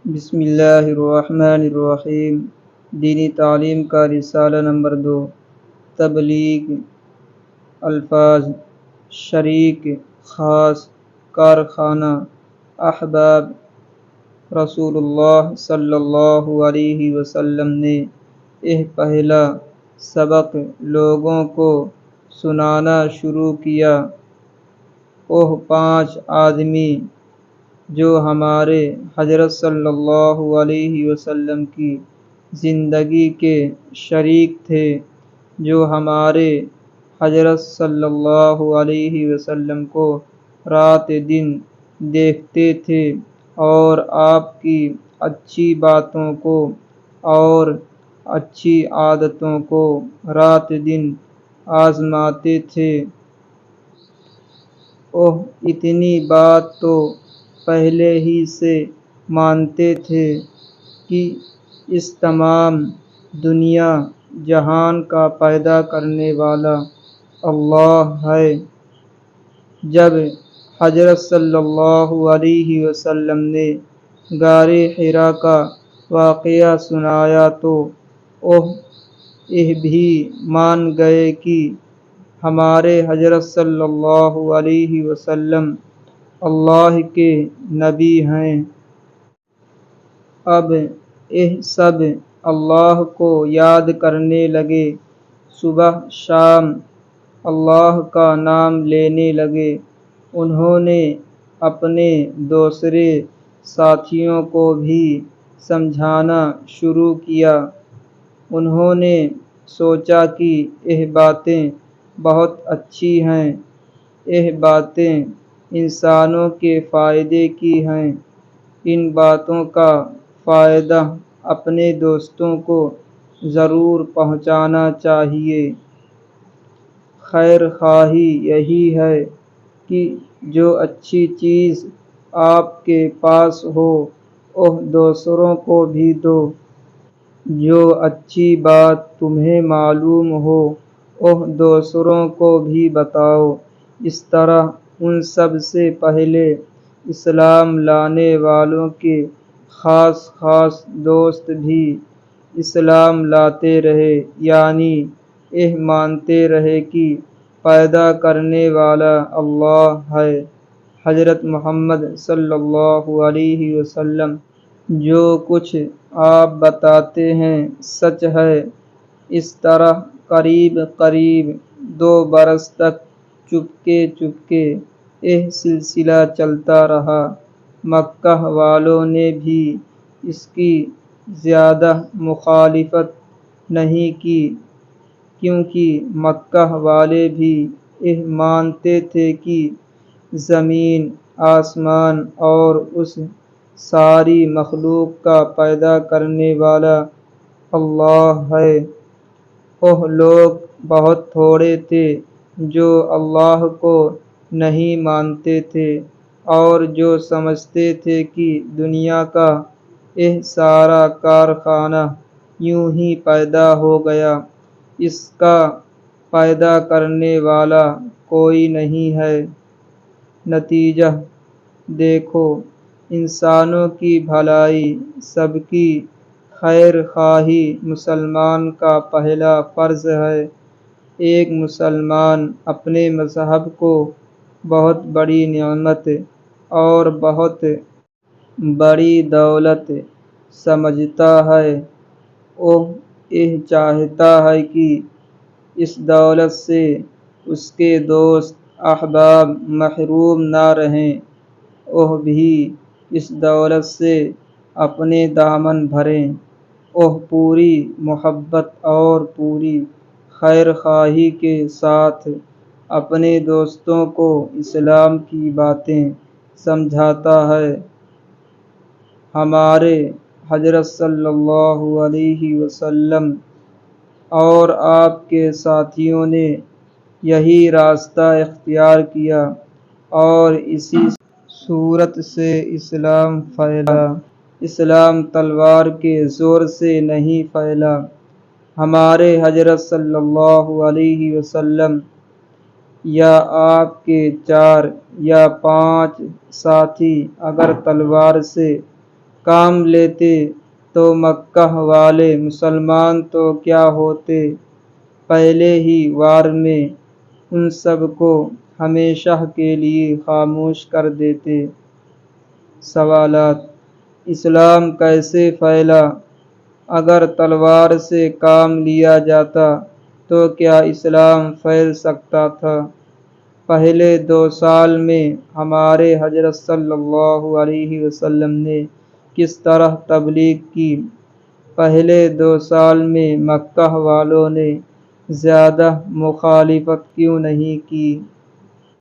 بسم اللہ الرحمن الرحیم۔ دینی تعلیم کا رسالہ نمبر 2، تبلیغ۔ الفاظ: شریک، خاص، کارخانہ، احباب۔ رسول اللہ صلی اللہ علیہ وسلم نے پہلا سبق لوگوں کو سنانا شروع کیا۔ 5 آدمی جو ہمارے حضرت صلی اللہ علیہ وسلم کی زندگی کے شریک تھے، جو ہمارے حضرت صلی اللہ علیہ وسلم کو رات دن دیکھتے تھے اور آپ کی اچھی باتوں کو اور اچھی عادتوں کو رات دن آزماتے تھے۔ اتنی بات تو پہلے ہی سے مانتے تھے کہ اس تمام دنیا جہان کا پیدا کرنے والا اللہ ہے۔ جب حضرت صلی اللہ علیہ وسلم نے غار حرا کا واقعہ سنایا تو یہ بھی مان گئے کہ ہمارے حضرت صلی اللہ علیہ وسلم اللہ کے نبی ہیں۔ اب یہ سب اللہ کو یاد کرنے لگے، صبح شام اللہ کا نام لینے لگے۔ انہوں نے اپنے دوسرے ساتھیوں کو بھی سمجھانا شروع کیا۔ انہوں نے سوچا کہ یہ باتیں بہت اچھی ہیں، یہ باتیں انسانوں کے فائدے کی ہیں، ان باتوں کا فائدہ اپنے دوستوں کو ضرور پہنچانا چاہیے۔ خیر خواہی یہی ہے کہ جو اچھی چیز آپ کے پاس ہو وہ دوسروں کو بھی دو، جو اچھی بات تمہیں معلوم ہو وہ دوسروں کو بھی بتاؤ۔ اس طرح ان سب سے پہلے اسلام لانے والوں کے خاص خاص دوست بھی اسلام لاتے رہے، یعنی یہ مانتے رہے کہ پیدا کرنے والا اللہ ہے۔ حضرت محمد صلی اللہ علیہ وسلم جو کچھ آپ بتاتے ہیں سچ ہے۔ اس طرح قریب قریب 2 برس تک چپکے چپکے یہ سلسلہ چلتا رہا۔ مکہ والوں نے بھی اس کی زیادہ مخالفت نہیں کی، کیونکہ مکہ والے بھی یہ مانتے تھے کہ زمین، آسمان اور اس ساری مخلوق کا پیدا کرنے والا اللہ ہے۔ وہ لوگ بہت تھوڑے تھے جو اللہ کو نہیں مانتے تھے اور جو سمجھتے تھے کہ دنیا کا یہ سارا کارخانہ یوں ہی پیدا ہو گیا، اس کا پیدا کرنے والا کوئی نہیں ہے۔ نتیجہ دیکھو، انسانوں کی بھلائی، سب کی خیر خواہی مسلمان کا پہلا فرض ہے۔ ایک مسلمان اپنے مذہب کو بہت بڑی نعمت اور بہت بڑی دولت سمجھتا ہے۔ وہ یہ چاہتا ہے کہ اس دولت سے اس کے دوست احباب محروم نہ رہیں، وہ بھی اس دولت سے اپنے دامن بھریں۔ وہ پوری محبت اور پوری خیر خواہی کے ساتھ اپنے دوستوں کو اسلام کی باتیں سمجھاتا ہے۔ ہمارے حضرت صلی اللہ علیہ وسلم اور آپ کے ساتھیوں نے یہی راستہ اختیار کیا اور اسی صورت سے اسلام پھیلا۔ اسلام تلوار کے زور سے نہیں پھیلا۔ ہمارے حضرت صلی اللہ علیہ وسلم یا آپ کے 4 یا 5 ساتھی اگر تلوار سے کام لیتے تو مکہ والے مسلمان تو کیا ہوتے، پہلے ہی وار میں ان سب کو ہمیشہ کے لیے خاموش کر دیتے۔ سوالات: اسلام کیسے پھیلا؟ اگر تلوار سے کام لیا جاتا تو کیا اسلام پھیل سکتا تھا؟ پہلے 2 سال میں ہمارے حضرت صلی اللہ علیہ وسلم نے کس طرح تبلیغ کی؟ پہلے 2 سال میں مکہ والوں نے زیادہ مخالفت کیوں نہیں کی؟